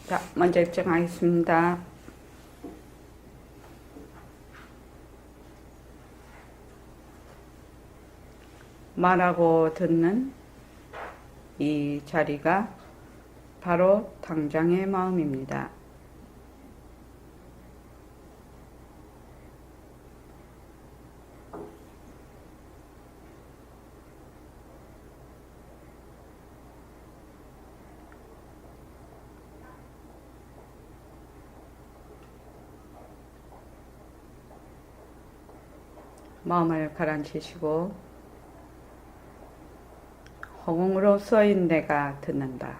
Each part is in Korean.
자, 먼저 입장하겠습니다. 말하고 듣는 이 자리가 바로 당장의 마음입니다. 마음을 가라앉히시고 허공으로 써인 내가 듣는다.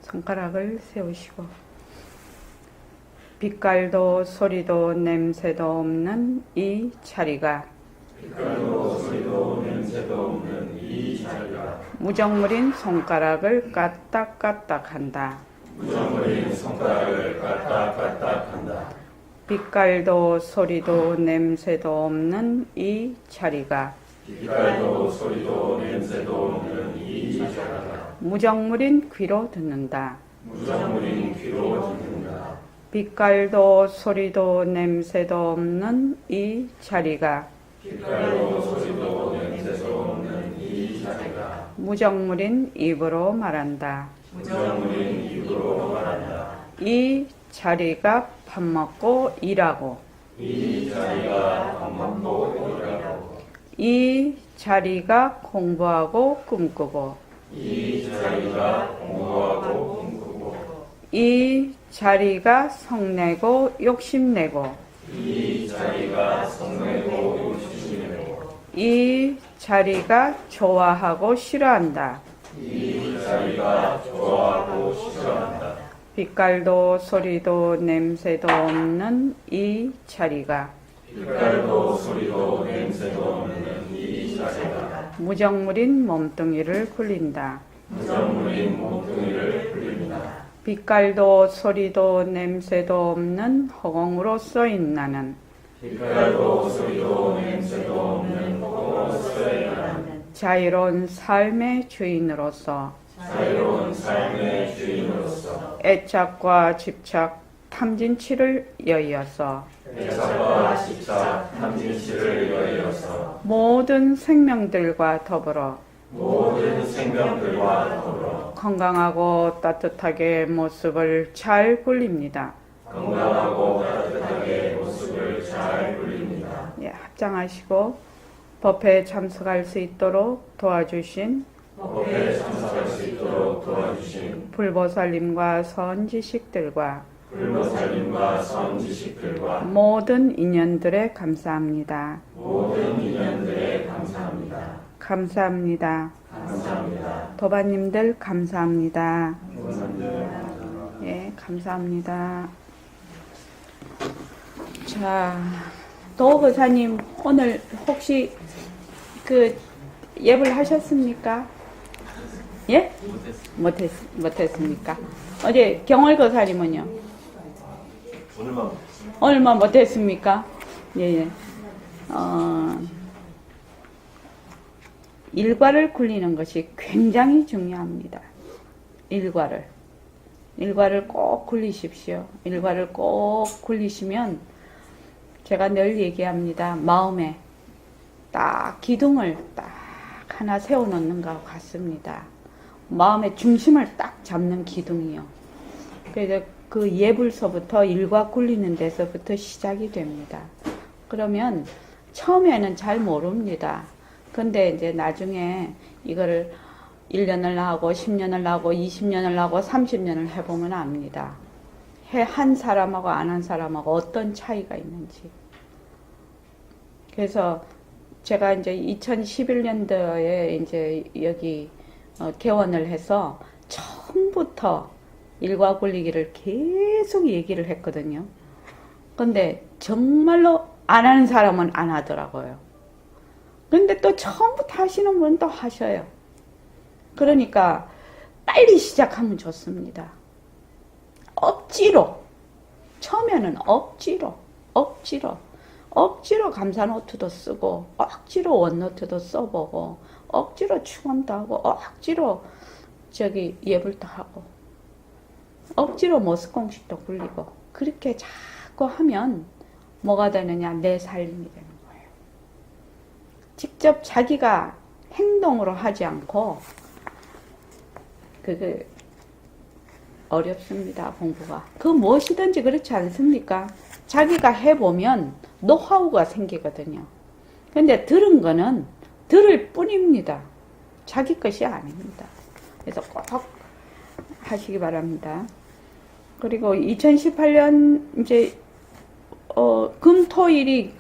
손가락을 세우시고 빛깔도 소리도 냄새도 없는 이 자리가 빛깔도 소리도 냄새도 없는 이 자리가 무정물인 손가락을 까딱까딱한다. 무정물인 손가락을 까딱까딱한다. 빛깔도 소리도 냄새도 없는 이 자리가 빛깔도 소리도 냄새도 없는 이 자리가 무정물인 귀로 듣는다. 무정물인 귀로 듣는다. 빛깔도 소리도 냄새도 없는 이 자리가 빛깔도 소리도 냄새도 없는 이 자리가 무정물인 입으로 말한다. 무정물인 입으로 말한다. 이 자리가 밥 먹고 일하고 이 자리가 밥 먹고 일하고 이 자리가 공부하고 꿈꾸고 이 자리가 공부하고 꿈꾸고 이 자리가 성내고 욕심내고 이 자리가 성내고 욕심내고 이 자리가 좋아하고 싫어한다. 이 자리가 좋아하고 싫어한다. 빛깔도 소리도 냄새도 없는 이 자리가 빛깔도 소리도 냄새도 없는 이 자리가 무정물인 몸뚱이를 굴린다. 무정물인 몸뚱이를 굴립니다. 빛깔도 소리도 냄새도 없는 허공으로 써인 나는 빛깔도 소리도 냄새도 없는 허공으로서의 나는 자유로운 삶의 주인으로서 자유로운 삶의 주인으로서 애착과 집착, 탐진치를 여의어서 애착과 집착, 탐진치를 여의어서 모든 생명들과 더불어 모든 생명들과 더불어 건강하고 따뜻하게 모습을 잘 굴립니다. 건강하고 따뜻하게 모습을 잘 굴립니다. 예, 합장하시고 법회에 참석할 수 있도록 도와주신 법회에 참석할 수 있도록 도와주신 불보살님과 선지식들과 불보살님과 선지식들과 모든 인연들에 감사합니다. 모든 인연들에 감사합니다. 감사합니다. 감사합니다. 도바님들 감사합니다. 감사합니다. 예, 감사합니다. 자, 도보사님 오늘 혹시 그 예불 하셨습니까? 예? 못했습니까? 어제 경월거사님은요? 오늘만 못했습니까? 예, 예. 일과를 굴리는 것이 굉장히 중요합니다. 일과를 꼭 굴리십시오. 일과를 꼭 굴리시면 제가 늘 얘기합니다. 마음에 딱 기둥을 딱 하나 세워놓는 것 같습니다. 마음의 중심을 딱 잡는 기둥이요. 그래서 그 예불서부터 일과 굴리는 데서부터 시작이 됩니다. 그러면 처음에는 잘 모릅니다. 근데 이제 나중에 이거를 1년을 하고 10년을 하고 20년을 하고 30년을 해보면 압니다. 한 사람하고 안 한 사람하고 어떤 차이가 있는지. 그래서 제가 이제 2011년도에 이제 여기 개원을 해서 처음부터 일과 굴리기를 계속 얘기를 했거든요. 근데 정말로 안 하는 사람은 안 하더라고요. 근데 또 처음부터 하시는 분은 또 하셔요. 그러니까 빨리 시작하면 좋습니다. 억지로. 처음에는 억지로 감사노트도 쓰고, 억지로 원노트도 써보고, 억지로 축원도 하고, 억지로 예불도 하고, 억지로 모습공식도 굴리고, 그렇게 자꾸 하면 뭐가 되느냐? 내 삶이 되는 거예요. 직접 자기가 행동으로 하지 않고, 그게 어렵습니다, 공부가. 그 무엇이든지 그렇지 않습니까? 자기가 해보면 노하우가 생기거든요. 근데 들은 거는 들을 뿐입니다. 자기 것이 아닙니다. 그래서 꼭 하시기 바랍니다. 그리고 2018년 이제 금, 토, 일이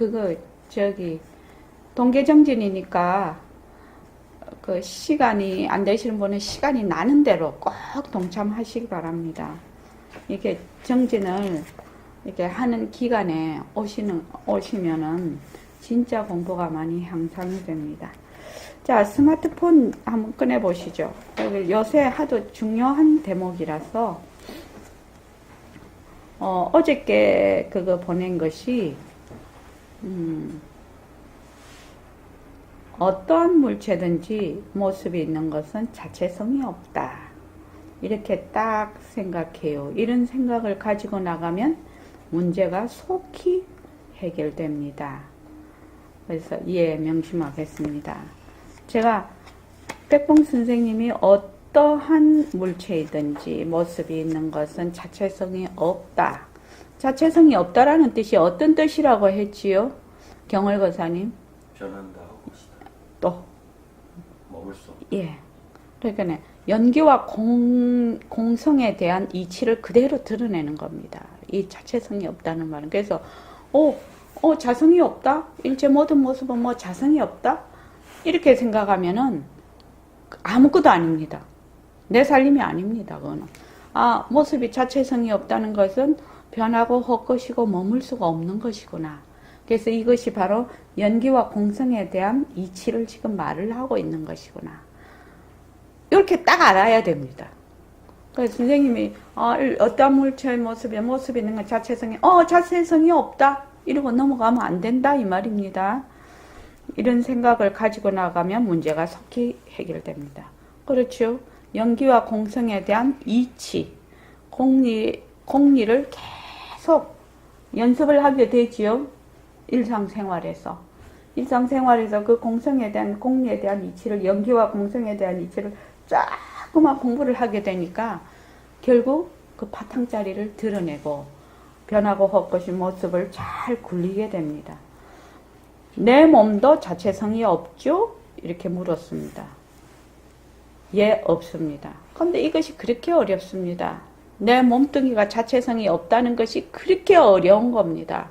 동계정진이니까 그 시간이 안 되시는 분은 시간이 나는 대로 꼭 동참하시기 바랍니다. 이게 정진을 이렇게 하는 기간에 오시면은 진짜 공부가 많이 향상이 됩니다. 자, 스마트폰 한번 꺼내 보시죠. 요새 하도 중요한 대목이라서 어저께 그거 보낸 것이 어떠한 물체든지 모습이 있는 것은 자체성이 없다. 이렇게 딱 생각해요. 이런 생각을 가지고 나가면 문제가 속히 해결됩니다. 그래서 명심하겠습니다. 제가 백봉 선생님이 어떠한 물체이든지 모습이 있는 것은 자체성이 없다. 자체성이 없다라는 뜻이 어떤 뜻이라고 했지요? 경월거사님? 변한다 하고 있다. 또 머물 수 없다. 예. 그러니까 연기와 공성에 대한 이치를 그대로 드러내는 겁니다. 이 자체성이 없다는 말은. 그래서 자성이 없다? 일체 모든 모습은 뭐 자성이 없다? 이렇게 생각하면은 아무것도 아닙니다. 내 살림이 아닙니다. 그거는. 모습이 자체성이 없다는 것은 변하고 헛것이고 머물 수가 없는 것이구나. 그래서 이것이 바로 연기와 공성에 대한 이치를 지금 말을 하고 있는 것이구나. 이렇게 딱 알아야 됩니다. 그래서 선생님이 어떤 물체의 모습이 있는 건 자체성이 없다 이러고 넘어가면 안 된다 이 말입니다. 이런 생각을 가지고 나가면 문제가 속히 해결됩니다. 그렇죠? 연기와 공성에 대한 이치, 공리를 계속 연습을 하게 되지요. 일상생활에서 그 공성에 대한 공리에 대한 이치를, 연기와 공성에 대한 이치를 자꾸만 공부를 하게 되니까 결국 그 바탕자리를 드러내고 변하고 헛것인 모습을 잘 굴리게 됩니다. 내 몸도 자체성이 없죠? 이렇게 물었습니다. 예, 없습니다. 그런데 이것이 그렇게 어렵습니다. 내 몸뚱이가 자체성이 없다는 것이 그렇게 어려운 겁니다.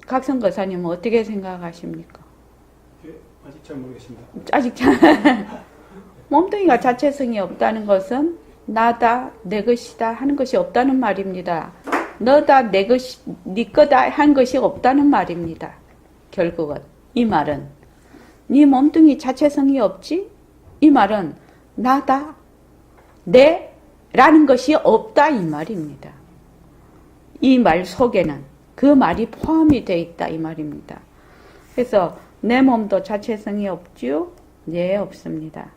각성거사님은 어떻게 생각하십니까? 아직 잘 모르겠습니다. 아직 몸뚱이가 자체성이 없다는 것은 나다, 내 것이다 하는 것이 없다는 말입니다. 너다, 내 것이, 네 거다 한 것이 없다는 말입니다. 결국은 이 말은 네 몸뚱이 자체성이 없지? 이 말은 나다, 내라는 것이 없다 이 말입니다. 이 말 속에는 그 말이 포함이 되어 있다 이 말입니다. 그래서 내 몸도 자체성이 없지요? 네, 없습니다.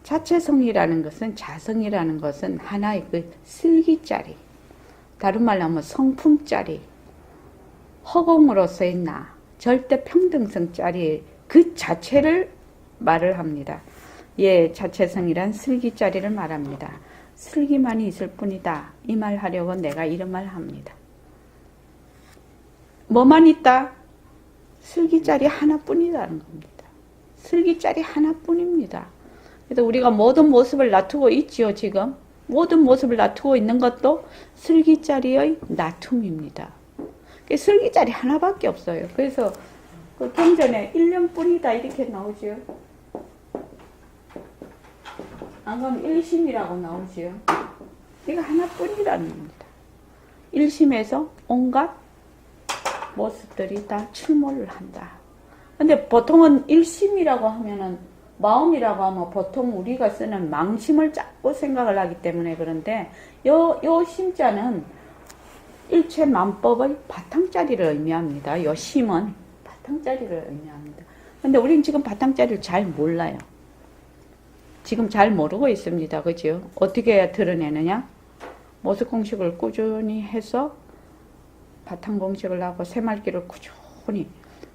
자체성이라는 것은, 자성이라는 것은 하나의 그 슬기짜리, 다른 말로 하면 성품짜리, 허공으로서의 나, 절대 평등성짜리 그 자체를 말을 합니다. 예, 자체성이란 슬기짜리를 말합니다. 슬기만이 있을 뿐이다. 이 말 하려고 내가 이런 말 합니다. 뭐만 있다? 슬기짜리 하나뿐이라는 겁니다. 슬기짜리 하나뿐입니다. 그래서 우리가 모든 모습을 놔두고 있지요, 지금. 모든 모습을 놔두고 있는 것도 슬기짜리의 나툼입니다. 슬기짜리 하나밖에 없어요. 그래서 그 경전에 1년뿐이다 이렇게 나오지요. 안 그러면 일심이라고 나오지요. 이거 하나뿐이라는 겁니다. 일심에서 온갖 모습들이 다 출몰을 한다. 근데 보통은 일심이라고 하면은 마음이라고 하면 보통 우리가 쓰는 망심을 자꾸 생각을 하기 때문에 그런데 요 심자는 일체만법의 바탕자리를 의미합니다. 요 심은 바탕자리를 의미합니다. 근데 우리는 지금 바탕자리를 잘 몰라요. 지금 잘 모르고 있습니다. 그죠? 어떻게 해야 드러내느냐? 모습 공식을 꾸준히 해서 바탕 공식을 하고 새말귀를 꾸준히.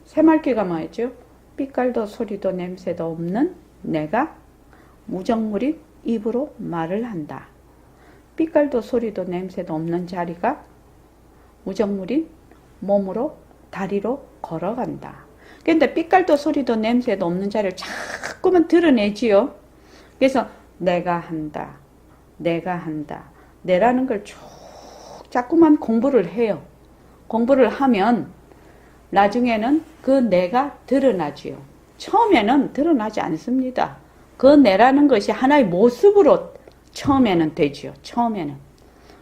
새말귀가 뭐였죠? 빛깔도 소리도 냄새도 없는 내가 무정물인 입으로 말을 한다. 빛깔도 소리도 냄새도 없는 자리가 무정물인 몸으로 다리로 걸어간다. 그런데 빛깔도 소리도 냄새도 없는 자리를 자꾸만 드러내지요. 그래서 내가 한다. 내가 한다. 내라는 걸 쭉 자꾸만 공부를 해요. 공부를 하면 나중에는 그 내가 드러나지요. 처음에는 드러나지 않습니다. 그 내라는 것이 하나의 모습으로 처음에는 되지요. 처음에는.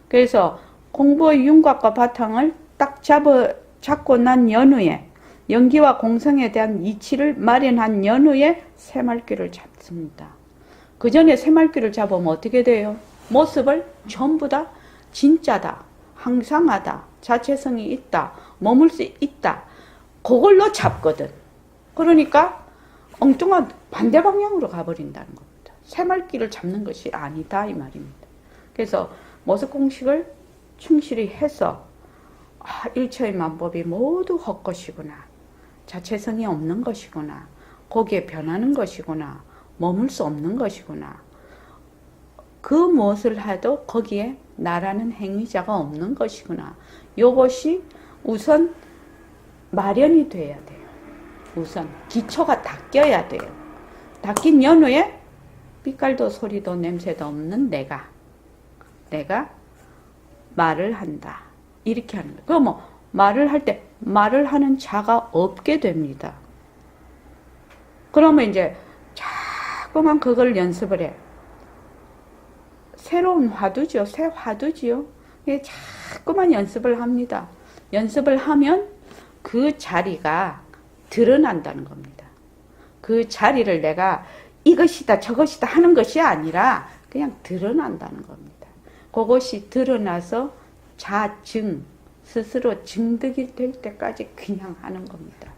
그래서 공부의 윤곽과 바탕을 딱 잡고 난 연후에 연기와 공성에 대한 이치를 마련한 연후에 새말귀를 잡습니다. 그 전에 새말귀를 잡으면 어떻게 돼요? 모습을 전부 다 진짜다, 항상하다, 자체성이 있다, 머물 수 있다. 그걸로 잡거든. 그러니까 엉뚱한 반대 방향으로 가버린다는 겁니다. 새말귀를 잡는 것이 아니다 이 말입니다. 그래서 모습 공식을 충실히 해서 일체의 만법이 모두 헛것이구나. 자체성이 없는 것이구나. 거기에 변하는 것이구나. 머물 수 없는 것이구나. 그 무엇을 해도 거기에 나라는 행위자가 없는 것이구나. 이것이 우선 마련이 돼야 돼요. 우선 기초가 닦여야 돼요. 닦인 연후에 빛깔도 소리도 냄새도 없는 내가 말을 한다. 이렇게 하는 거예요. 그럼 말을 할 때 말을 하는 자가 없게 됩니다. 그러면 이제 자꾸만 그걸 연습을 해. 새로운 화두죠. 새 화두지요. 자꾸만 연습을 합니다. 연습을 하면 그 자리가 드러난다는 겁니다. 그 자리를 내가 이것이다 저것이다 하는 것이 아니라 그냥 드러난다는 겁니다. 그것이 드러나서 자증, 스스로 증득이 될 때까지 그냥 하는 겁니다.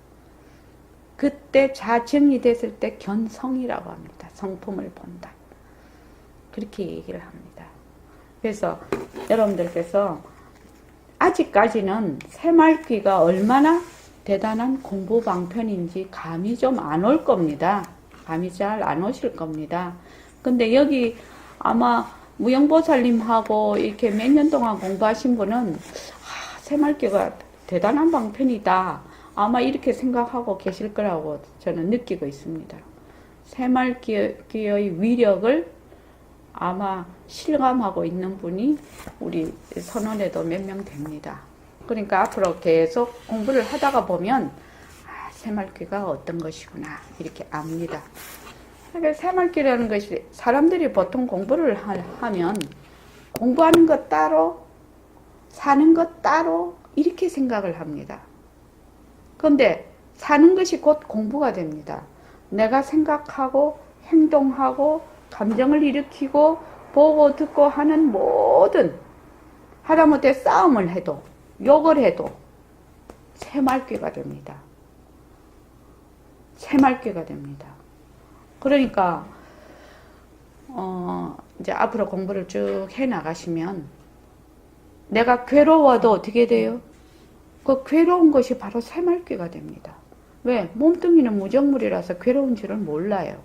그때 자증이 됐을 때 견성이라고 합니다. 성품을 본다. 그렇게 얘기를 합니다. 그래서 여러분들께서 아직까지는 새말귀가 얼마나 대단한 공부 방편인지 감이 좀 안 올 겁니다. 감이 잘 안 오실 겁니다. 근데 여기 아마 무영보살님하고 이렇게 몇 년 동안 공부하신 분은 새말귀가 대단한 방편이다. 아마 이렇게 생각하고 계실 거라고 저는 느끼고 있습니다. 새말귀의 위력을 아마 실감하고 있는 분이 우리 선원에도 몇 명 됩니다. 그러니까 앞으로 계속 공부를 하다가 보면 새말귀가 어떤 것이구나 이렇게 압니다. 그러니까 새말귀라는 것이 사람들이 보통 공부를 하면 공부하는 것 따로 사는 것 따로 이렇게 생각을 합니다. 그런데 사는 것이 곧 공부가 됩니다. 내가 생각하고 행동하고 감정을 일으키고 보고 듣고 하는 모든 하다못해 싸움을 해도 욕을 해도 새말귀가 됩니다. 새말귀가 됩니다. 그러니까 이제 앞으로 공부를 쭉 해 나가시면 내가 괴로워도 어떻게 돼요? 그 괴로운 것이 바로 새말귀가 됩니다. 왜? 몸뚱이는 무정물이라서 괴로운 줄을 몰라요.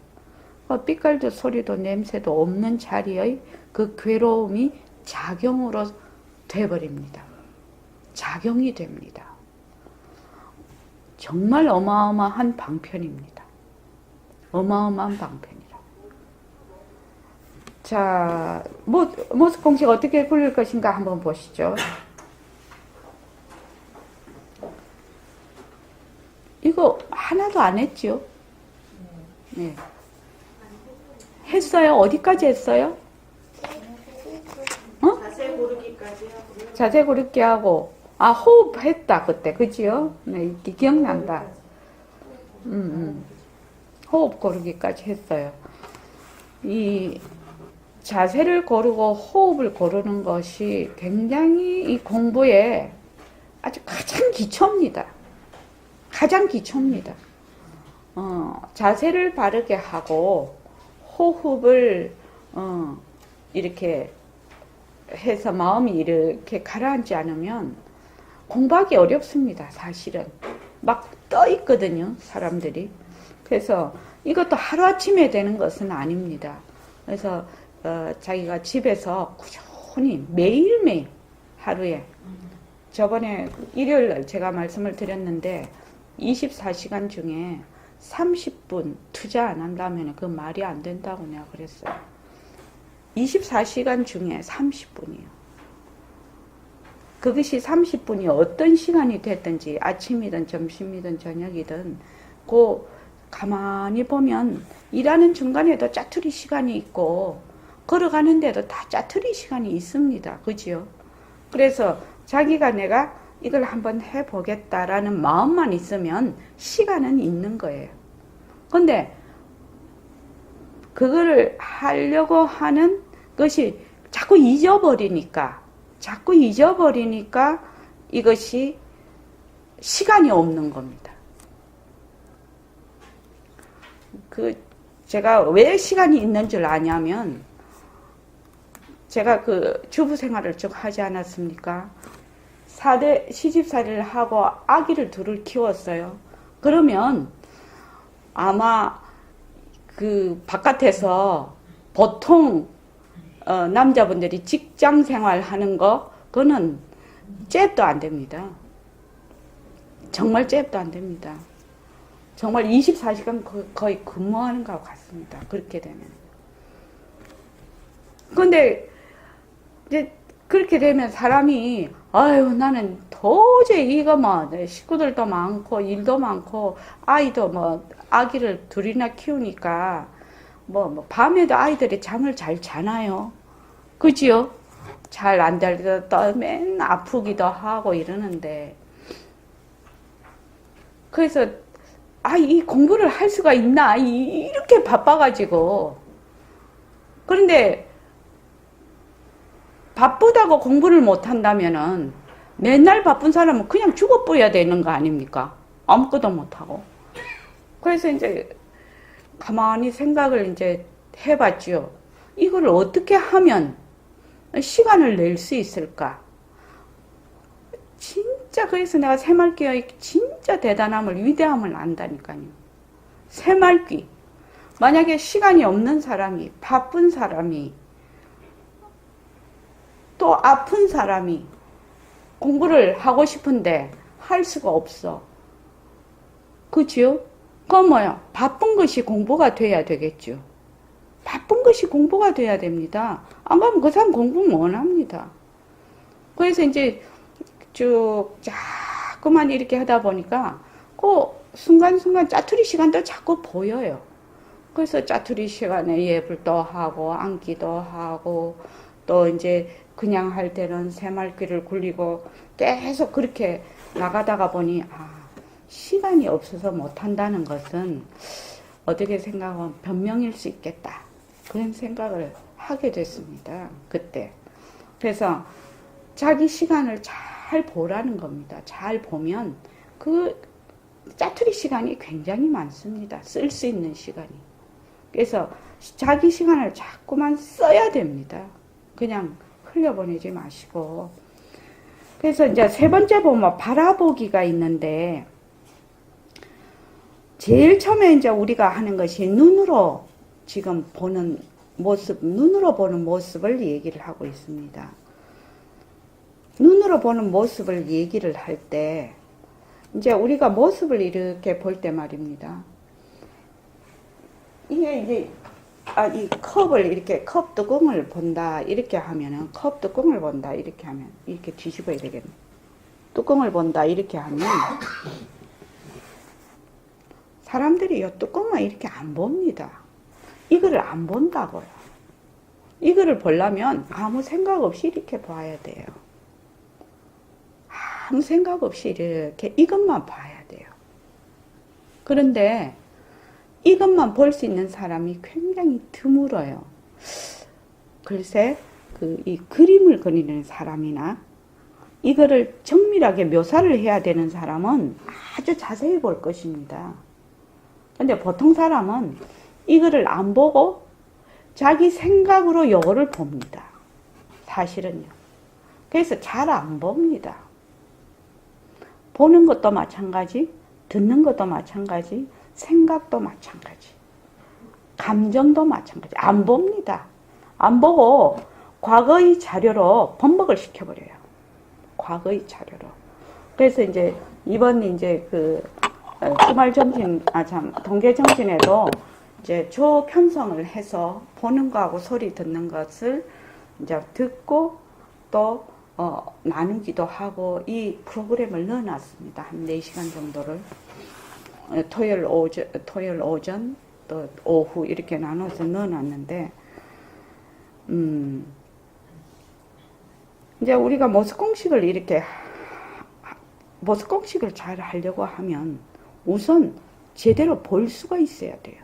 빛깔도 소리도 냄새도 없는 자리의 그 괴로움이 작용으로 돼버립니다. 작용이 됩니다. 정말 어마어마한 방편입니다. 어마어마한 방편이라. 자, 모습 공식 어떻게 굴릴 것인가 한번 보시죠. 이거 하나도 안 했죠? 네. 했어요? 어디까지 했어요? 어? 자세 고르기까지 하고요. 자세 고르기 하고, 호흡했다, 그때. 그지요? 네, 기억난다. 호흡 고르기까지 했어요. 이 자세를 고르고 호흡을 고르는 것이 굉장히 이 공부에 아주 가장 기초입니다. 가장 기초입니다. 자세를 바르게 하고 호흡을 이렇게 해서 마음이 이렇게 가라앉지 않으면 공부하기 어렵습니다. 사실은 막 떠 있거든요, 사람들이. 그래서 이것도 하루아침에 되는 것은 아닙니다. 그래서 자기가 집에서 꾸준히 매일매일 하루에, 저번에 일요일날 제가 말씀을 드렸는데 24시간 중에 30분 투자 안 한다면 그 말이 안 된다고 내가 그랬어요. 24시간 중에 30분이요. 그것이 30분이 어떤 시간이 됐든지 아침이든 점심이든 저녁이든 그 가만히 보면 일하는 중간에도 짜투리 시간이 있고 걸어가는데도 다 짜투리 시간이 있습니다. 그죠? 그래서 자기가 내가 이걸 한번 해보겠다라는 마음만 있으면 시간은 있는 거예요. 근데 그거를 하려고 하는 것이 자꾸 잊어버리니까 이것이 시간이 없는 겁니다. 제가 왜 시간이 있는 줄 아냐면, 제가 주부 생활을 쭉 하지 않았습니까? 4대 시집살이를 하고 아기를 둘을 키웠어요. 그러면 아마 바깥에서 보통 남자분들이 직장 생활 하는 그거는 잽도 안 됩니다. 정말 잽도 안 됩니다. 정말 24시간 거의 근무하는 것과 같습니다. 그렇게 되면. 근데 이제 그렇게 되면 사람이 아유 나는 도저히 이거 내 식구들도 많고 일도 많고 아이도 아기를 둘이나 키우니까 밤에도 아이들이 잠을 잘 자나요? 그지요? 잘 안 자도 또 맨날 아프기도 하고 이러는데, 그래서 이 공부를 할 수가 있나 이렇게 바빠가지고. 그런데 바쁘다고 공부를 못한다면은 맨날 바쁜 사람은 그냥 죽어버려야 되는 거 아닙니까? 아무것도 못하고. 그래서 이제 가만히 생각을 이제 해봤죠. 이걸 어떻게 하면 시간을 낼 수 있을까? 진짜 그래서 내가 새말귀의 진짜 대단함을, 위대함을 안다니까요. 새말귀. 만약에 시간이 없는 사람이, 바쁜 사람이, 또 아픈 사람이 공부를 하고 싶은데 할 수가 없어. 그치요? 그건 뭐야? 바쁜 것이 공부가 돼야 되겠죠. 바쁜 것이 공부가 돼야 됩니다. 안 그러면 그 사람 공부 못 합니다. 그래서 이제 쭉 자꾸만 이렇게 하다 보니까 순간순간 짜투리 시간도 자꾸 보여요. 그래서 짜투리 시간에 예불도 하고 앉기도 하고 또 이제 그냥 할 때는 새말귀를 굴리고 계속 그렇게 나가다가 보니 시간이 없어서 못한다는 것은 어떻게 생각하면 변명일 수 있겠다. 그런 생각을 하게 됐습니다. 그때. 그래서 자기 시간을 잘 보라는 겁니다. 잘 보면 짜투리 시간이 굉장히 많습니다. 쓸 수 있는 시간이. 그래서 자기 시간을 자꾸만 써야 됩니다. 그냥 흘려보내지 마시고. 그래서 이제 세 번째 보면 바라보기가 있는데, 제일 처음에 이제 우리가 하는 것이 눈으로 지금 보는 모습, 눈으로 보는 모습을 얘기를 하고 있습니다. 눈으로 보는 모습을 얘기를 할 때, 이제 우리가 모습을 이렇게 볼 때 말입니다. 이게 이제, 이 컵을 이렇게, 컵 뚜껑을 본다, 이렇게 하면은, 컵 뚜껑을 본다, 이렇게 하면, 이렇게 뒤집어야 되겠네. 뚜껑을 본다, 이렇게 하면, 사람들이 이 뚜껑만 이렇게 안 봅니다. 이거를 안 본다고요. 이거를 보려면 아무 생각 없이 이렇게 봐야 돼요. 아무 생각 없이 이렇게 이것만 봐야 돼요. 그런데 이것만 볼 수 있는 사람이 굉장히 드물어요. 글쎄, 이 그림을 그리는 사람이나 이거를 정밀하게 묘사를 해야 되는 사람은 아주 자세히 볼 것입니다. 근데 보통 사람은 이거를 안 보고 자기 생각으로 요거를 봅니다. 사실은요. 그래서 잘 안 봅니다. 보는 것도 마찬가지, 듣는 것도 마찬가지, 생각도 마찬가지, 감정도 마찬가지. 안 봅니다. 안 보고 과거의 자료로 번복을 시켜버려요. 과거의 자료로. 그래서 이제 이번 이제 동계정신에도 이제 조 편성을 해서 보는 거하고 소리 듣는 것을 이제 듣고 또 나누기도 하고 이 프로그램을 넣어놨습니다. 한 4시간 정도를 토요일 오전 또 오후 이렇게 나눠서 넣어놨는데 이제 우리가 모습공식을 잘 하려고 하면 우선 제대로 볼 수가 있어야 돼요.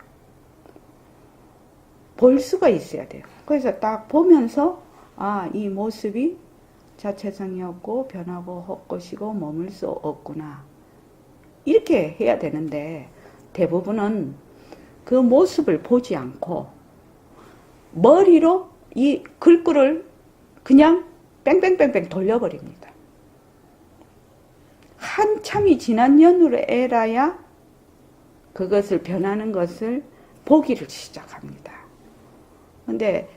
볼 수가 있어야 돼요. 그래서 딱 보면서 이 모습이 자체성이 없고 변하고 헛것이고 머물 수 없구나. 이렇게 해야 되는데 대부분은 그 모습을 보지 않고 머리로 이 글귀를 그냥 뺑뺑뺑뺑 돌려버립니다. 한참이 지난 연후에라야 그것을 변하는 것을 보기를 시작합니다. 근데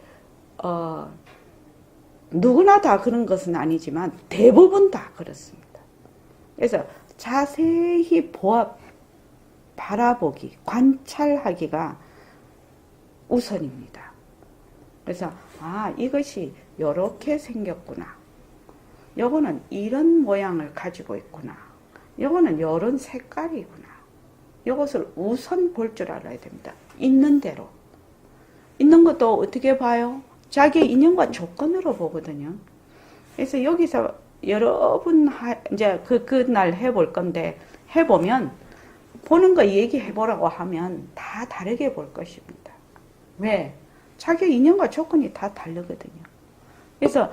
누구나 다 그런 것은 아니지만 대부분 다 그렇습니다. 그래서 자세히 바라보기, 관찰하기가 우선입니다. 그래서 이것이 이렇게 생겼구나. 요거는 이런 모양을 가지고 있구나. 요거는 이런 색깔이구나. 요것을 우선 볼 줄 알아야 됩니다. 있는 대로. 있는 것도 어떻게 봐요? 자기의 인연과 조건으로 보거든요. 그래서 여기서 여러분 이제 그날 해볼 건데 해보면 보는 거 얘기해 보라고 하면 다 다르게 볼 것입니다. 왜? 자기의 인연과 조건이 다 다르거든요. 그래서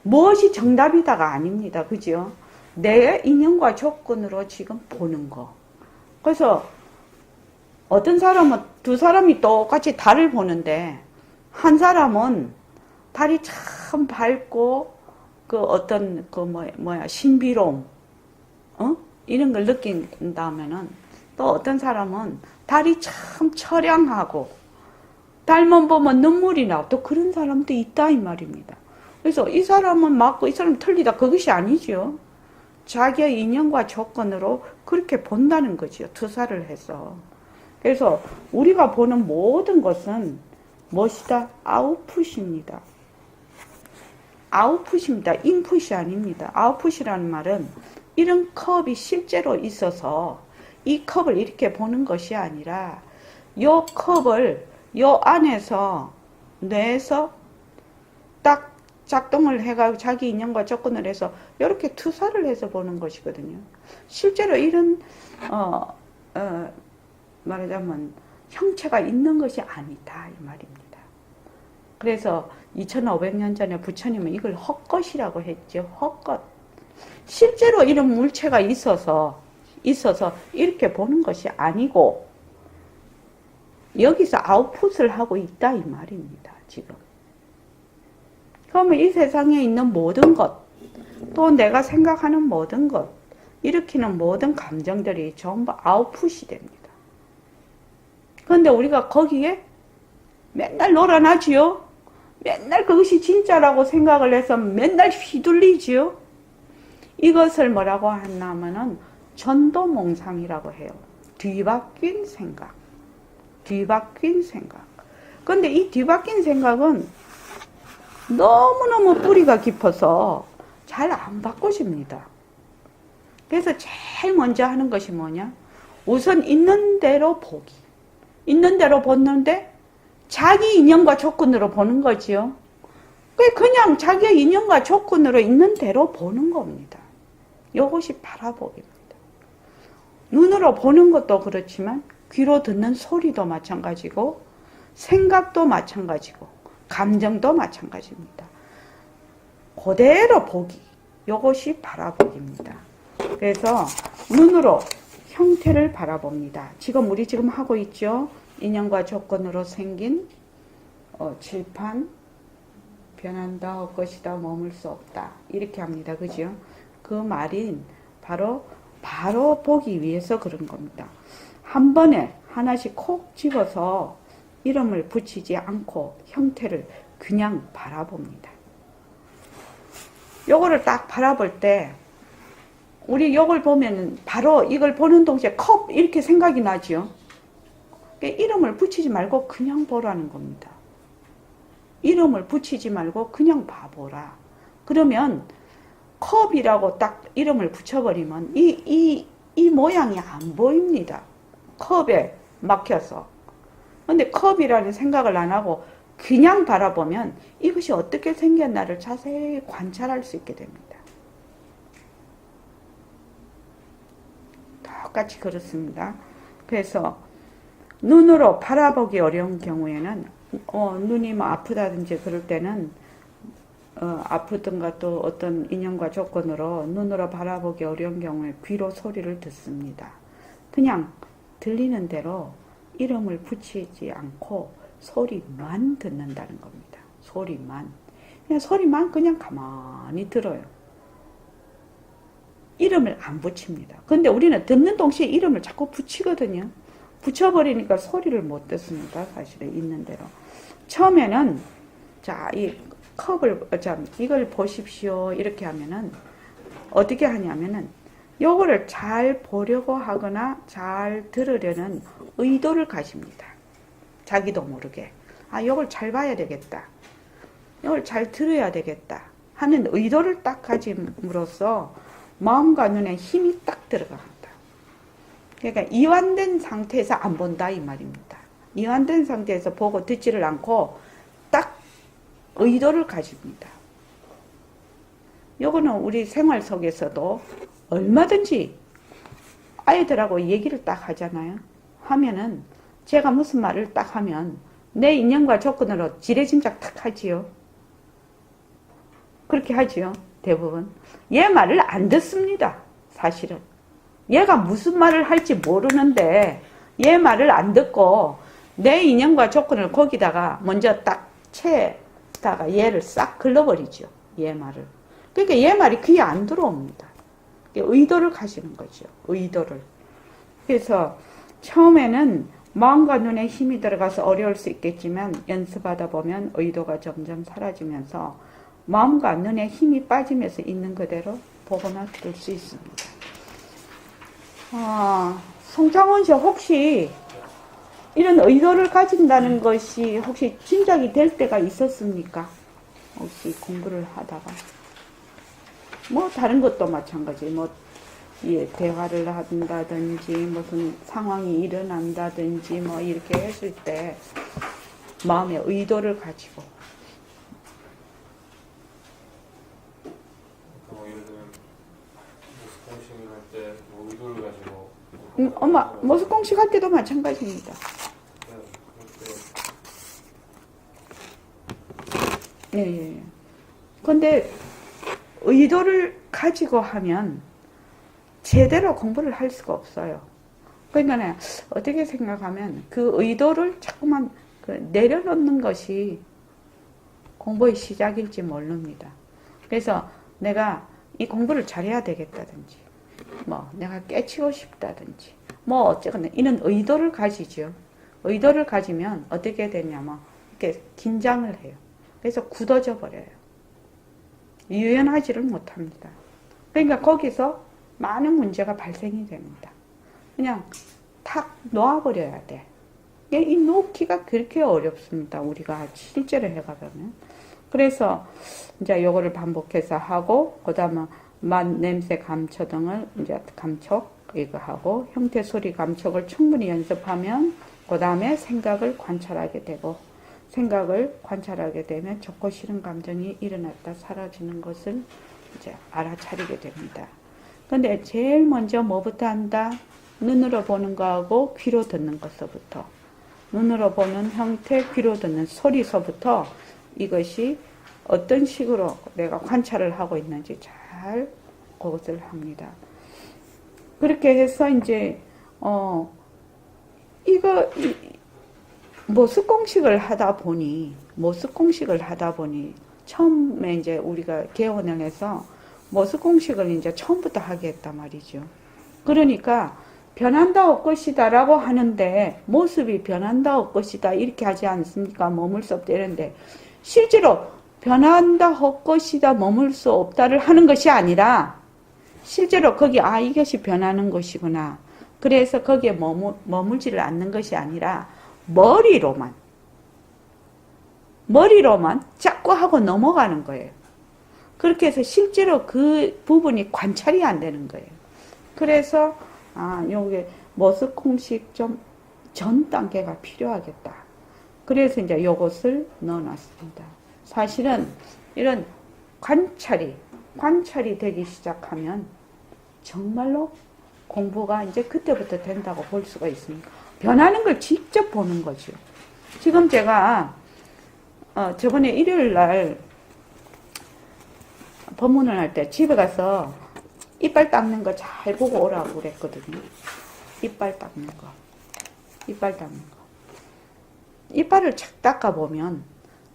무엇이 정답이다가 아닙니다. 그죠? 내 인연과 조건으로 지금 보는 거. 그래서 어떤 사람은 두 사람이 똑같이 달을 보는데 한 사람은 달이 참 밝고 신비로움 이런 걸 느낀다면은 또 어떤 사람은 달이 참 처량하고 달만 보면 눈물이 나. 또 그런 사람도 있다 이 말입니다. 그래서 이 사람은 맞고 이 사람은 틀리다 그것이 아니죠. 자기의 인연과 조건으로 그렇게 본다는 거지요. 투사를 해서. 그래서 우리가 보는 모든 것은 무엇이다? 아웃풋입니다. 아웃풋입니다. 인풋이 아닙니다. 아웃풋이라는 말은 이런 컵이 실제로 있어서 이 컵을 이렇게 보는 것이 아니라 요 컵을 요 안에서 뇌에서 딱 작동을 해가지고 자기 인연과 조건을 해서 이렇게 투사를 해서 보는 것이거든요. 실제로 이런 말하자면 형체가 있는 것이 아니다 이 말입니다. 그래서 2500년 전에 부처님은 이걸 헛것이라고 했죠. 헛것. 실제로 이런 물체가 있어서 이렇게 보는 것이 아니고 여기서 아웃풋을 하고 있다 이 말입니다. 지금. 그러면 이 세상에 있는 모든 것, 또 내가 생각하는 모든 것, 일으키는 모든 감정들이 전부 아웃풋이 됩니다. 그런데 우리가 거기에 맨날 놀아나지요. 맨날 그것이 진짜라고 생각을 해서 맨날 휘둘리지요. 이것을 뭐라고 하냐면은 전도몽상이라고 해요. 뒤바뀐 생각. 뒤바뀐 생각. 그런데 이 뒤바뀐 생각은 너무너무 뿌리가 깊어서 잘 안 바꿔집니다. 그래서 제일 먼저 하는 것이 뭐냐? 우선 있는 대로 보기. 있는 대로 보는데 자기 인연과 조건으로 보는 거지요. 그냥 자기의 인연과 조건으로 있는 대로 보는 겁니다. 이것이 바라보기입니다. 눈으로 보는 것도 그렇지만 귀로 듣는 소리도 마찬가지고 생각도 마찬가지고 감정도 마찬가지입니다. 그대로 보기. 이것이 바라보기입니다. 그래서 눈으로 형태를 바라봅니다. 우리 지금 하고 있죠. 인연과 조건으로 생긴 칠판, 변한다, 엇것이다, 머물 수 없다. 이렇게 합니다. 그죠? 그 말인 바로 보기 위해서 그런 겁니다. 한 번에 하나씩 콕 집어서 이름을 붙이지 않고 형태를 그냥 바라봅니다. 요거를 딱 바라볼 때 우리 요걸 보면 바로 이걸 보는 동시에 컵 이렇게 생각이 나죠. 이름을 붙이지 말고 그냥 보라는 겁니다. 이름을 붙이지 말고 그냥 봐보라. 그러면 컵이라고 딱 이름을 붙여버리면 이 모양이 안 보입니다. 컵에 막혀서. 근데 컵이라는 생각을 안 하고 그냥 바라보면 이것이 어떻게 생겼나를 자세히 관찰할 수 있게 됩니다. 똑같이 그렇습니다. 그래서 눈으로 바라보기 어려운 경우에는 눈이 뭐 아프다든지 그럴 때는 아프든가 또 어떤 인연과 조건으로 눈으로 바라보기 어려운 경우에 귀로 소리를 듣습니다. 그냥 들리는 대로 이름을 붙이지 않고 소리만 듣는다는 겁니다. 소리만 그냥 가만히 들어요. 이름을 안 붙입니다. 근데 우리는 듣는 동시에 이름을 자꾸 붙이거든요. 붙여버리니까 소리를 못 듣습니다. 사실은 있는 대로. 처음에는 이 컵을 이걸 보십시오 이렇게 하면은 어떻게 하냐면은 요거를 잘 보려고 하거나 잘 들으려는 의도를 가집니다. 자기도 모르게 요걸 잘 봐야 되겠다, 요걸 잘 들어야 되겠다 하는 의도를 딱 가짐으로써 마음과 눈에 힘이 딱 들어갑니다. 그러니까 이완된 상태에서 안 본다 이 말입니다. 이완된 상태에서 보고 듣지를 않고 딱 의도를 가집니다. 요거는 우리 생활 속에서도 얼마든지 아이들하고 얘기를 딱 하잖아요. 하면은 제가 무슨 말을 딱 하면 내 인연과 조건으로 지레짐작 딱 하지요. 그렇게 하지요. 대부분. 얘 말을 안 듣습니다. 사실은. 얘가 무슨 말을 할지 모르는데 얘 말을 안 듣고 내 인연과 조건을 거기다가 먼저 딱 채다가 얘를 싹 글러버리죠. 얘 말을. 그러니까 얘 말이 귀에 안 들어옵니다. 의도를 가시는 거죠. 의도를. 그래서 처음에는 마음과 눈에 힘이 들어가서 어려울 수 있겠지만 연습하다 보면 의도가 점점 사라지면서 마음과 눈에 힘이 빠지면서 있는 그대로 보거나 들을 수 있습니다. 송창원 씨 혹시 이런 의도를 가진다는 것이 혹시 짐작이 될 때가 있었습니까? 혹시 공부를 하다가 뭐 다른 것도 마찬가지 대화를 한다든지 무슨 상황이 일어난다든지 뭐 이렇게 했을 때 마음의 의도를 가지고 예를 들면 모습공식을 할 때 뭐 의도를 가지고 모습공식 할 때도 마찬가지입니다. 예. 근데 의도를 가지고 하면 제대로 공부를 할 수가 없어요. 그러니까 어떻게 생각하면 그 의도를 자꾸만 내려놓는 것이 공부의 시작일지 모릅니다. 그래서 내가 이 공부를 잘해야 되겠다든지 내가 깨치고 싶다든지 어쨌거나 이런 의도를 가지죠. 의도를 가지면 어떻게 되냐면 이렇게 긴장을 해요. 그래서 굳어져 버려요. 유연하지를 못합니다. 그러니까 거기서 많은 문제가 발생이 됩니다. 그냥 탁 놓아버려야 돼. 이 놓기가 그렇게 어렵습니다. 우리가 실제로 해가보면. 그래서 이제 요거를 반복해서 하고, 그 다음에 맛, 냄새, 감초 등을 이제 감촉, 이거 하고, 형태, 소리, 감촉을 충분히 연습하면, 그 다음에 생각을 관찰하게 되고, 생각을 관찰하게 되면 좋고 싫은 감정이 일어났다 사라지는 것을 이제 알아차리게 됩니다. 근데 제일 먼저 뭐부터 한다? 눈으로 보는 거하고 귀로 듣는 것서부터, 눈으로 보는 형태, 귀로 듣는 소리서부터 이것이 어떤 식으로 내가 관찰을 하고 있는지 잘 그것을 합니다. 그렇게 해서 이제 모습 공식을 하다 보니 처음에 이제 우리가 개원을 해서 모습 공식을 이제 처음부터 하게 했단 말이죠. 그러니까 변한다 올 것이다 라고 하는데 모습이 변한다 올 것이다 이렇게 하지 않습니까? 머물 수 없다 이런데 실제로 변한다 올 것이다 머물 수 없다를 하는 것이 아니라 실제로 거기 이것이 변하는 것이구나. 그래서 거기에 머물지를 않는 것이 아니라 머리로만 자꾸 하고 넘어가는 거예요. 그렇게 해서 실제로 그 부분이 관찰이 안 되는 거예요. 그래서 요게 모습 공식 좀 전 단계가 필요하겠다. 그래서 이제 요것을 넣어놨습니다. 사실은 이런 관찰이 되기 시작하면 정말로 공부가 이제 그때부터 된다고 볼 수가 있습니다. 변하는 걸 직접 보는 거죠. 지금 제가 저번에 일요일 날 법문을 할 때 집에 가서 이빨 닦는 거 잘 보고 오라고 그랬거든요. 이빨 닦는 거. 이빨을 착 닦아보면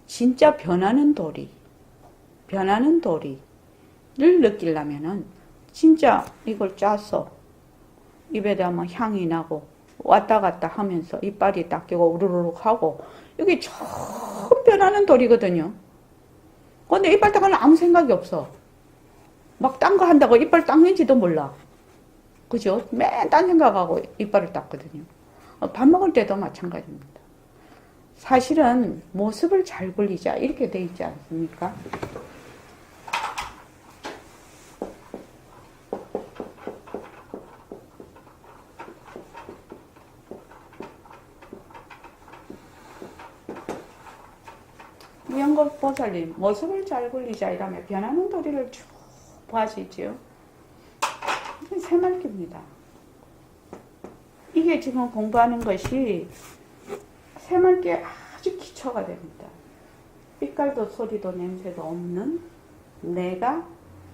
진짜 변하는 도리를 느끼려면은 진짜 이걸 짜서 입에 대면 향이 나고 왔다 갔다 하면서 이빨이 닦이고 우르르륵 하고 이게 처음 변하는 도리거든요. 근데 이빨 닦으면 아무 생각이 없어. 막 딴 거 한다고 이빨 닦는지도 몰라. 그죠? 맨 딴 생각하고 이빨을 닦거든요. 밥 먹을 때도 마찬가지입니다. 사실은 모습을 잘 굴리자 이렇게 돼 있지 않습니까? 무영겁 보살님 모습을 잘 굴리자 이러면 변하는 도리를 쭉 봐시죠. 새말기입니다. 이게 지금 공부하는 것이 새말기에 아주 기초가 됩니다. 빛깔도 소리도 냄새도 없는 내가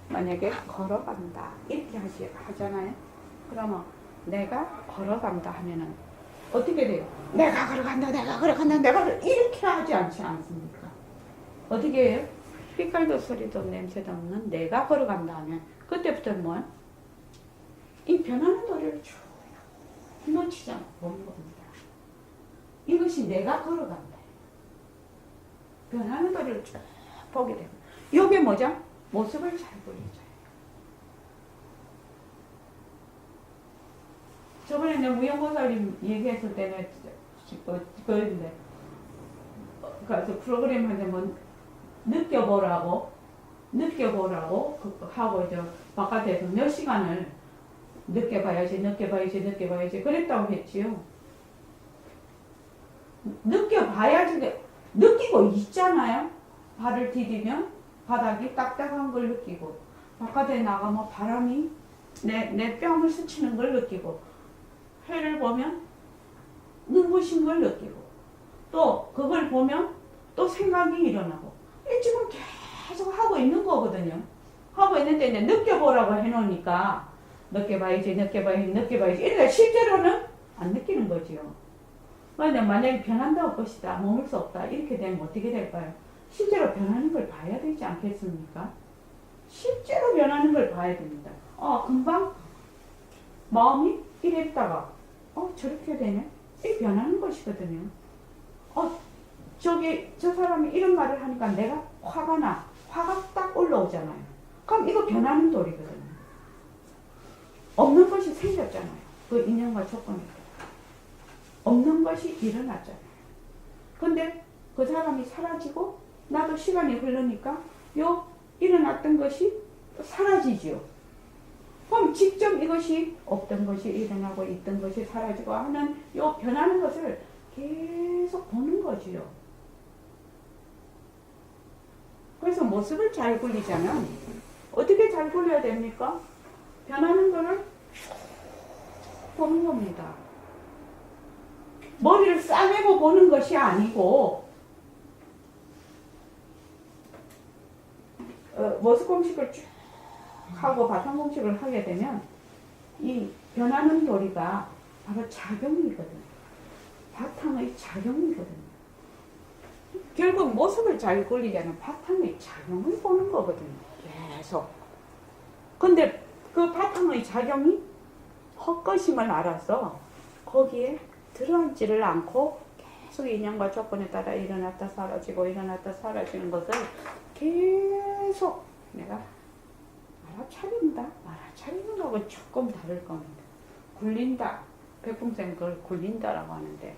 만약에 걸어간다 이렇게 하잖아요. 그러면 내가 걸어간다 하면은 어떻게 돼요? 내가 걸어간다 이렇게 하지 않지 않습니까? 어떻게 해요? 빛깔도 소리도 냄새도 없는 내가 걸어간다 하면 그때부터는 뭐야? 이 변하는 도리를 쭉 놓치지 않고 보는 겁니다. 이것이 내가 걸어간다. 변하는 도리를 쭉 보게 됩니다. 이게 뭐죠? 모습을 잘 보이죠. 저번에 내가 무용고사님 얘기했을 때는 그랬는데 그래서 프로그램한테 뭐 느껴보라고 하고 이제 바깥에서 몇 시간을 느껴봐야지 그랬다고 했지요. 느껴봐야지 느끼고 있잖아요. 발을 디디면 바닥이 딱딱한 걸 느끼고 바깥에 나가면 바람이 내 뺨을 스치는 걸 느끼고 해를 보면 눈부신 걸 느끼고 또 그걸 보면 또 생각이 일어나고 지금 계속 하고 있는 거거든요. 하고 있는데 이제 느껴보라고 해놓으니까 느껴봐야지 이러니까 실제로는 안 느끼는 거지요. 그런데 만약에 변한다고 것이다 머물 수 없다 이렇게 되면 어떻게 될까요? 실제로 변하는 걸 봐야 되지 않겠습니까? 실제로 변하는 걸 봐야 됩니다. 금방 마음이 이랬다가 저렇게 되네. 이 변하는 것이거든요. 저 사람이 이런 말을 하니까 내가 화가 딱 올라오잖아요. 그럼 이거 변하는 도리거든요. 없는 것이 생겼잖아요. 그 인연과 조건이 없는 것이 일어났잖아요. 근데 그 사람이 사라지고 나도 시간이 흐르니까 일어났던 것이 사라지지요. 그럼 직접 이것이 없던 것이 일어나고 있던 것이 사라지고 하는 변하는 것을 계속 보는 거지요. 그래서 모습을 잘 굴리자면 어떻게 잘 굴려야 됩니까? 변하는 거를 보는 겁니다. 머리를 싸매고 보는 것이 아니고 머스 공식을 쭉 하고 바탕 공식을 하게 되면 이 변하는 도리가 바로 작용이거든요. 바탕의 작용이거든요. 결국 모습을 잘 굴리려면 바탕의 작용을 보는 거거든요. 계속. 근데 그 바탕의 작용이 헛것임을 알아서 거기에 들어앉지를 않고 계속 인연과 조건에 따라 일어났다 사라지고 일어났다 사라지는 것을 계속 내가 알아차린다. 알아차리는 거하고 조금 다를 겁니다. 굴린다. 백풍생 그걸 굴린다라고 하는데,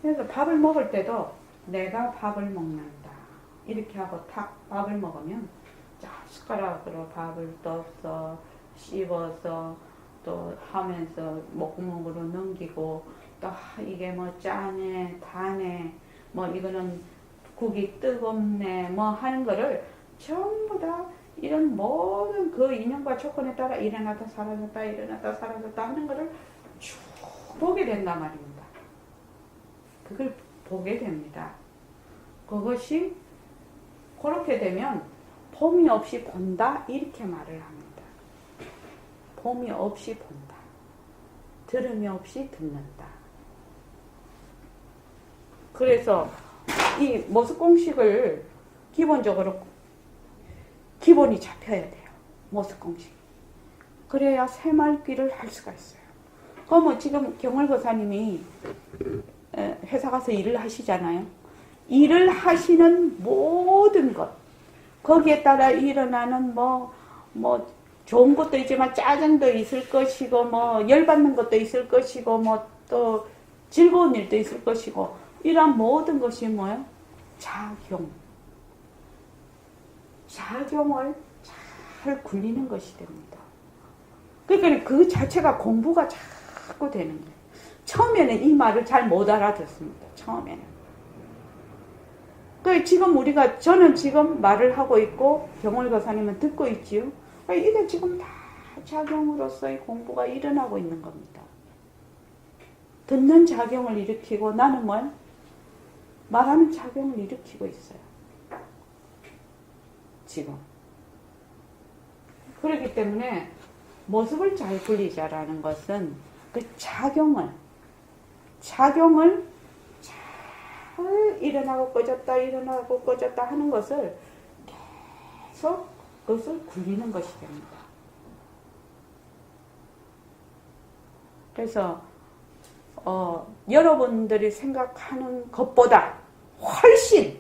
그래서 밥을 먹을 때도 내가 밥을 먹는다 이렇게 하고 탁 밥을 먹으면 자 숟가락으로 밥을 떠서 씹어서 또 하면서 목구멍으로 넘기고 또 이게 뭐 짜네 다네 뭐 이거는 국이 뜨겁네 뭐 하는 거를 전부 다 이런 모든 그 인연과 조건에 따라 일어났다 사라졌다 일어났다 사라졌다 하는 거를 쭉 보게 된단 말입니다. 그걸 보게 됩니다. 그것이 그렇게 되면 봄이 없이 본다 이렇게 말을 합니다. 봄이 없이 본다. 들음이 없이 듣는다. 그래서 이 모습 공식을 기본적으로 기본이 잡혀야 돼요. 모습 공식. 그래야 새말귀를 할 수가 있어요. 그러면 지금 경월거사님이 회사 가서 일을 하시잖아요. 일을 하시는 모든 것 거기에 따라 일어나는 뭐 좋은 것도 있지만 짜증도 있을 것이고 뭐 열받는 것도 있을 것이고 뭐 또 즐거운 일도 있을 것이고 이런 모든 것이 뭐예요? 작용을 잘 굴리는 것이 됩니다. 그러니까 그 자체가 공부가 자꾸 되는 거예요. 처음에는 이 말을 잘 못 알아듣습니다. 처음에는. 지금 저는 지금 말을 하고 있고 경월거사님은 듣고 있지요. 이게 지금 다 작용으로서의 공부가 일어나고 있는 겁니다. 듣는 작용을 일으키고 나는 뭘? 말하는 작용을 일으키고 있어요. 지금. 그렇기 때문에 모습을 잘 굴리자라는 것은 그 작용을 잘 일어나고 꺼졌다 하는 것을 계속 그것을 굴리는 것이 됩니다. 그래서 여러분들이 생각하는 것보다 훨씬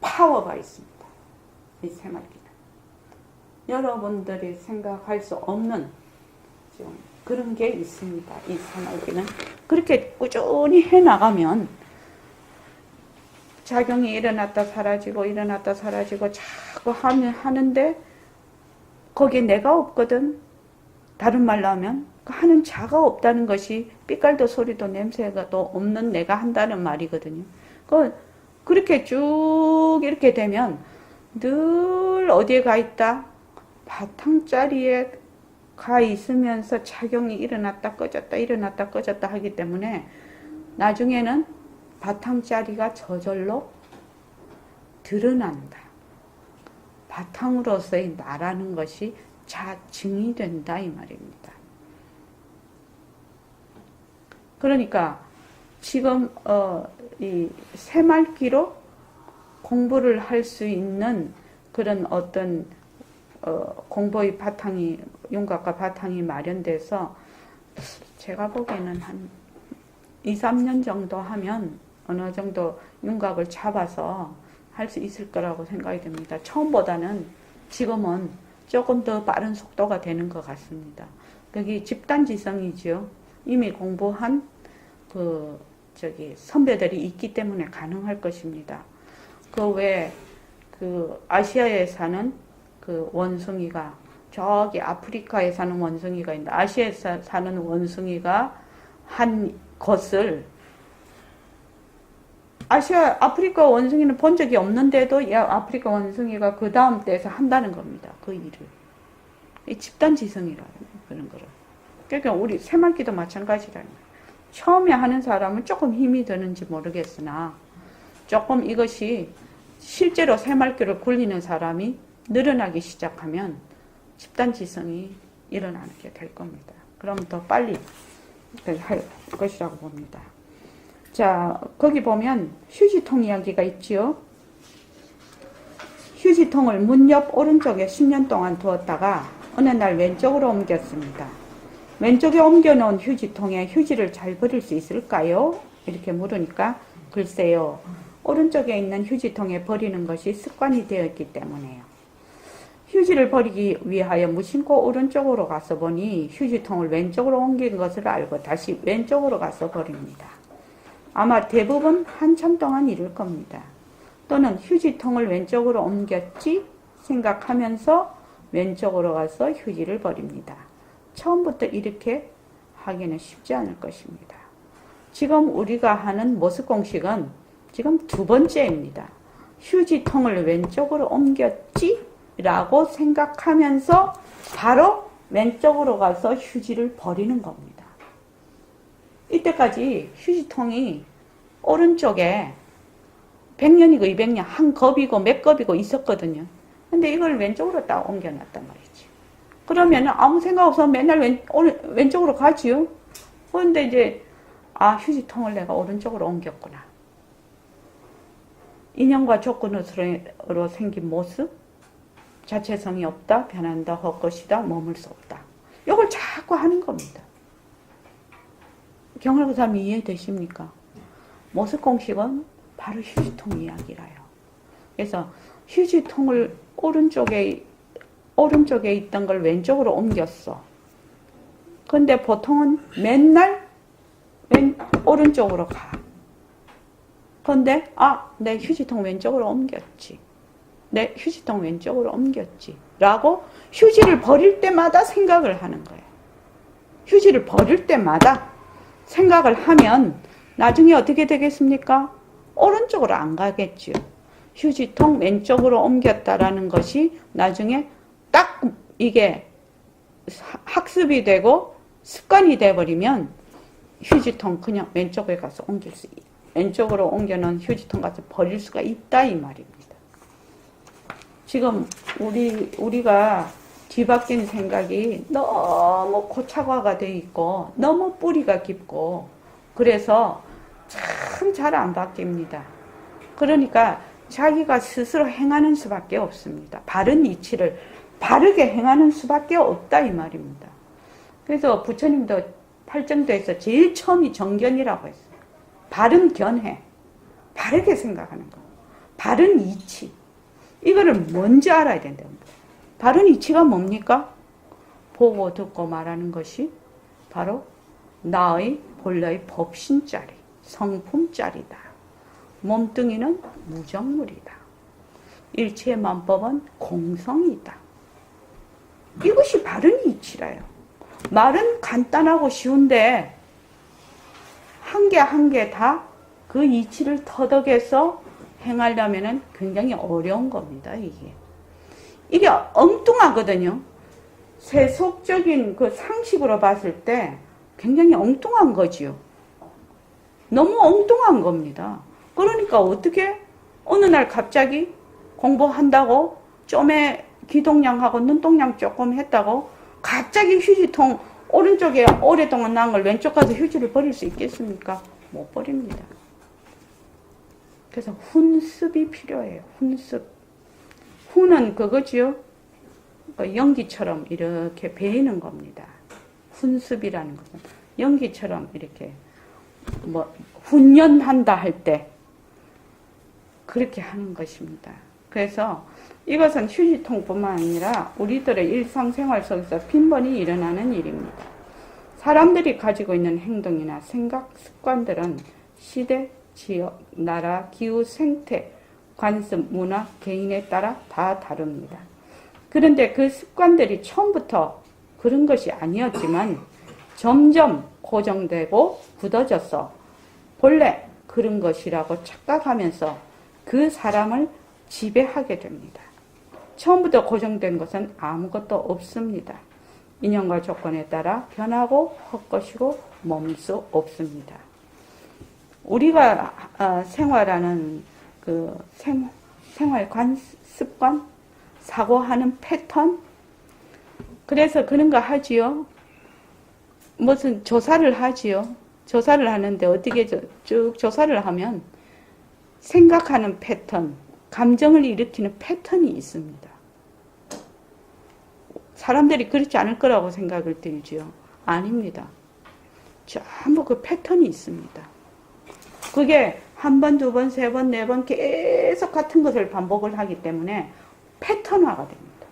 파워가 있습니다. 이 새말귀는. 여러분들이 생각할 수 없는 좀 그런 게 있습니다. 이 새말귀는. 그렇게 꾸준히 해나가면 작용이 일어났다 사라지고 자꾸 하는데 거기에 내가 없거든. 다른 말로 하면 하는 자가 없다는 것이 삐깔도 소리도 냄새가 또 없는 내가 한다는 말이거든요. 그렇게 쭉 이렇게 되면 늘 어디에 가 있다? 바탕자리에 가 있으면서 작용이 일어났다 꺼졌다 하기 때문에 나중에는 바탕자리가 저절로 드러난다. 바탕으로서의 나라는 것이 자증이 된다 이 말입니다. 그러니까 지금 이 새말귀로 공부를 할 수 있는 그런 어떤 공부의 바탕이 윤곽과 바탕이 마련돼서 제가 보기에는 한 2, 3년 정도 하면 어느 정도 윤곽을 잡아서 할 수 있을 거라고 생각이 됩니다. 처음보다는 지금은 조금 더 빠른 속도가 되는 것 같습니다. 여기 집단지성이죠. 이미 공부한 선배들이 있기 때문에 가능할 것입니다. 아시아에 사는 원숭이가 저기 아프리카에 사는 원숭이가 있는데 아시아에 사는 원숭이가 한 것을 아프리카 원숭이는 본 적이 없는데도 아프리카 원숭이가 그 다음 때에서 한다는 겁니다. 그 일을. 이 집단지성이라는 그런 거를. 그러니까 우리 새말기도 마찬가지라는 거예요. 처음에 하는 사람은 조금 힘이 드는지 모르겠으나 조금 이것이 실제로 새말기를 굴리는 사람이 늘어나기 시작하면 집단지성이 일어나게 될 겁니다. 그럼 더 빨리 할 것이라고 봅니다. 자, 거기 보면 휴지통 이야기가 있지요. 휴지통을 문 옆 오른쪽에 10년 동안 두었다가 어느 날 왼쪽으로 옮겼습니다. 왼쪽에 옮겨놓은 휴지통에 휴지를 잘 버릴 수 있을까요? 이렇게 물으니까 글쎄요. 오른쪽에 있는 휴지통에 버리는 것이 습관이 되었기 때문에요. 휴지를 버리기 위하여 무심코 오른쪽으로 가서 보니 휴지통을 왼쪽으로 옮긴 것을 알고 다시 왼쪽으로 가서 버립니다. 아마 대부분 한참 동안 이럴 겁니다. 또는 휴지통을 왼쪽으로 옮겼지 생각하면서 왼쪽으로 가서 휴지를 버립니다. 처음부터 이렇게 하기는 쉽지 않을 것입니다. 지금 우리가 하는 모습 공식은 지금 두 번째입니다. 휴지통을 왼쪽으로 옮겼지? 라고 생각하면서 바로 왼쪽으로 가서 휴지를 버리는 겁니다. 이때까지 휴지통이 오른쪽에 100년이고 200년 한 겁이고 몇 겁이고 있었거든요. 근데 이걸 왼쪽으로 딱 옮겨놨단 말이지. 그러면 아무 생각 없어 맨날 왼쪽으로 가지요. 그런데 이제 휴지통을 내가 오른쪽으로 옮겼구나. 인연과 조건으로 생긴 모습, 자체성이 없다, 변한다, 헛것이다, 머물 수 없다. 이걸 자꾸 하는 겁니다. 경험사님 이해되십니까? 모습 공식은 바로 휴지통 이야기라요. 그래서 휴지통을 오른쪽에 있던 걸 왼쪽으로 옮겼어. 근데 보통은 맨날 오른쪽으로 가. 근데 내 휴지통 왼쪽으로 옮겼지. 내 휴지통 왼쪽으로 옮겼지. 라고 휴지를 버릴 때마다 생각을 하는 거예요. 휴지를 버릴 때마다 생각을 하면 나중에 어떻게 되겠습니까? 오른쪽으로 안 가겠죠. 휴지통 왼쪽으로 옮겼다라는 것이 나중에 딱 이게 학습이 되고 습관이 돼버리면 휴지통 그냥 왼쪽에 가서 왼쪽으로 옮겨놓은 휴지통 가서 버릴 수가 있다 이 말입니다. 지금 우리가 뒤바뀐 생각이 너무 고착화가 돼 있고 너무 뿌리가 깊고 그래서 참 잘 안 바뀝니다. 그러니까 자기가 스스로 행하는 수밖에 없습니다. 바른 이치를 바르게 행하는 수밖에 없다 이 말입니다. 그래서 부처님도 팔정도에서 제일 처음이 정견이라고 했어요. 바른 견해, 바르게 생각하는 거, 바른 이치. 이거를 먼저 알아야 된다는 거예요. 바른 이치가 뭡니까? 보고 듣고 말하는 것이 바로 나의 본래의 법신짜리, 성품짜리다. 몸뚱이는 무정물이다. 일체의 만법은 공성이다. 이것이 바른 이치라요. 말은 간단하고 쉬운데 한 개 한 개 다 그 이치를 터득해서 행하려면 굉장히 어려운 겁니다. 이게 엉뚱하거든요. 세속적인 그 상식으로 봤을 때 굉장히 엉뚱한 거지요. 너무 엉뚱한 겁니다. 그러니까 어떻게 어느 날 갑자기 공부한다고 좀에 기동량하고 눈동량 조금 했다고 갑자기 휴지통 오른쪽에 오랫동안 나온 걸 왼쪽 가서 휴지를 버릴 수 있겠습니까? 못 버립니다. 그래서 훈습이 필요해요. 훈습. 훈은 그거지요. 연기처럼 이렇게 배이는 겁니다. 훈습이라는 것은 연기처럼 이렇게 훈련한다 할 때 그렇게 하는 것입니다. 그래서 이것은 휴지통뿐만 아니라 우리들의 일상생활 속에서 빈번히 일어나는 일입니다. 사람들이 가지고 있는 행동이나 생각, 습관들은 시대, 지역, 나라, 기후, 생태, 관습, 문화, 개인에 따라 다 다릅니다. 그런데 그 습관들이 처음부터 그런 것이 아니었지만 점점 고정되고 굳어져서 본래 그런 것이라고 착각하면서 그 사람을 지배하게 됩니다. 처음부터 고정된 것은 아무것도 없습니다. 인연과 조건에 따라 변하고 헛것이고 머물 수 없습니다. 우리가 생활하는 그 생활관, 습관, 사고하는 패턴, 그래서 그런 거 하지요. 무슨 조사를 하지요. 조사를 하는데 어떻게 쭉 조사를 하면 생각하는 패턴, 감정을 일으키는 패턴이 있습니다. 사람들이 그렇지 않을 거라고 생각을 들지요. 아닙니다. 전부 그 패턴이 있습니다. 그게 한 번, 두 번, 세 번, 네 번 계속 같은 것을 반복을 하기 때문에 패턴화가 됩니다.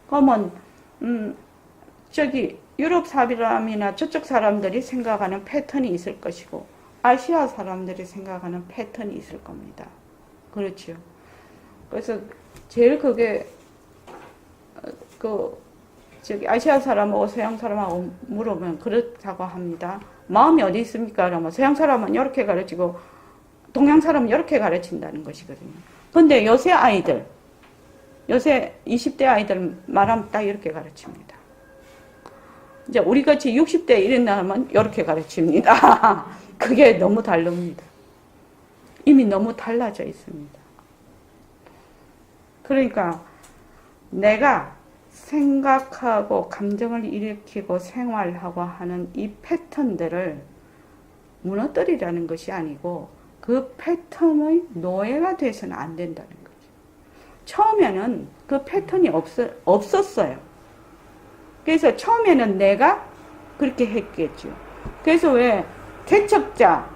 그러면 유럽 사람이나 저쪽 사람들이 생각하는 패턴이 있을 것이고 아시아 사람들이 생각하는 패턴이 있을 겁니다. 그렇죠. 그래서 제일 그게 아시아 사람하고 서양 사람하고 물어보면 그렇다고 합니다. 마음이 어디 있습니까? 그러면 서양 사람은 이렇게 가르치고 동양 사람은 이렇게 가르친다는 것이거든요. 근데 요새 20대 아이들 말하면 딱 이렇게 가르칩니다. 이제 우리같이 60대 이런 사람은 이렇게 가르칩니다. 그게 너무 다릅니다. 이미 너무 달라져 있습니다. 그러니까 내가 생각하고 감정을 일으키고 생활하고 하는 이 패턴들을 무너뜨리라는 것이 아니고 그 패턴의 노예가 돼서는 안 된다는 거죠. 처음에는 그 패턴이 없었어요. 그래서 처음에는 내가 그렇게 했겠죠. 그래서 왜 개척자,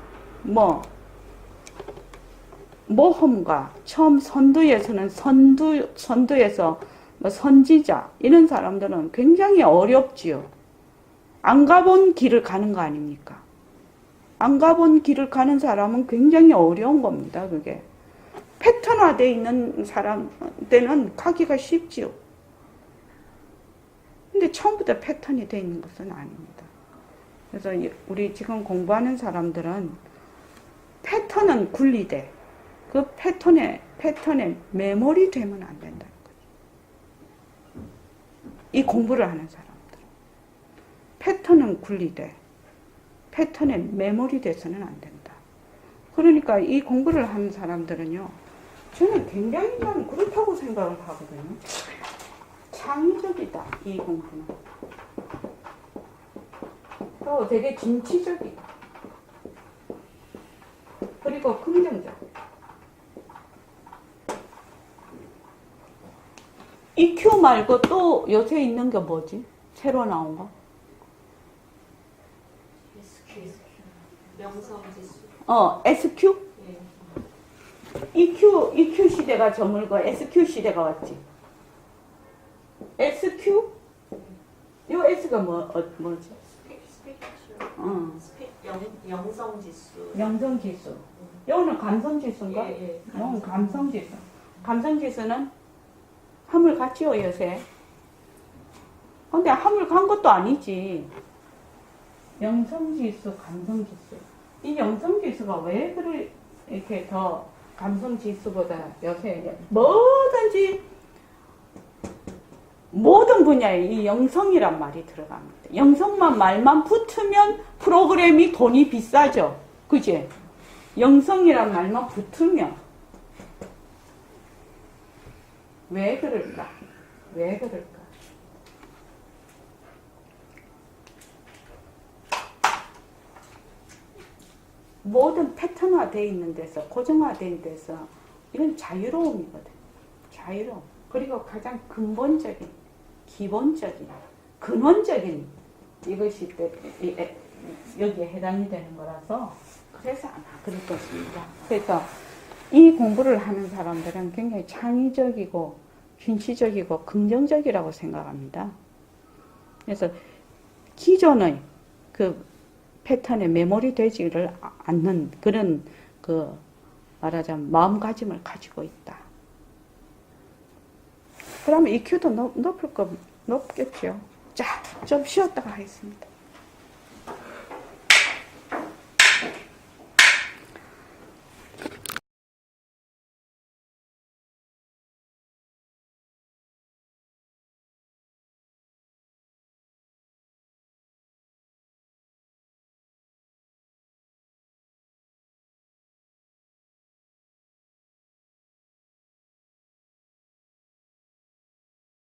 모험가, 처음 선두에서는 선두에서 선지자, 이런 사람들은 굉장히 어렵지요. 안 가본 길을 가는 거 아닙니까? 안 가본 길을 가는 사람은 굉장히 어려운 겁니다, 그게. 패턴화되어 있는 사람한테는 가기가 쉽지요. 근데 처음부터 패턴이 되어 있는 것은 아닙니다. 그래서 우리 지금 공부하는 사람들은 패턴은 분리돼. 그 패턴에 매몰이 되면 안 된다는 거죠. 이 공부를 하는 사람들. 패턴은 분리돼. 패턴에 매몰이 돼서는 안 된다. 그러니까 이 공부를 하는 사람들은요, 저는 굉장히 난 그렇다고 생각을 하거든요. 창의적이다, 이 공부는. 또 되게 진취적이다. 그리고 긍정적. EQ 말고 또 요새 있는 게 뭐지? 새로 나온 거? 명성지수. SQ? 예. EQ 시대가 저물고 SQ 시대가 왔지. SQ? 요 S가 뭐지? 영성지수. 영성지수. 요거는 감성지수인가? 예. 요건 감성지수. 감성지수는 함을 갔지요, 요새. 근데 함을 간 것도 아니지. 영성지수, 감성지수. 이 영성지수가 왜 이렇게 더 감성지수보다 요새 뭐든지 모든 분야에 이 영성이란 말이 들어갑니다. 영성만 말만 붙으면 프로그램이 돈이 비싸죠. 그지? 영성이란 말만 붙으면. 왜 그럴까? 왜 그럴까? 모든 패턴화되어 있는 데서, 고정화된 데서, 이건 자유로움이거든. 자유로움. 그리고 가장 근본적인, 기본적인, 근원적인 이것이 여기에 해당이 되는 거라서, 그래서 아마 그럴 것입니다. 그래서 이 공부를 하는 사람들은 굉장히 창의적이고, 진취적이고, 긍정적이라고 생각합니다. 그래서 기존의 그 패턴에 매몰이 되지를 않는 그런 말하자면 마음가짐을 가지고 있다. 그러면 EQ도 높겠죠. 자, 좀 쉬었다가 하겠습니다.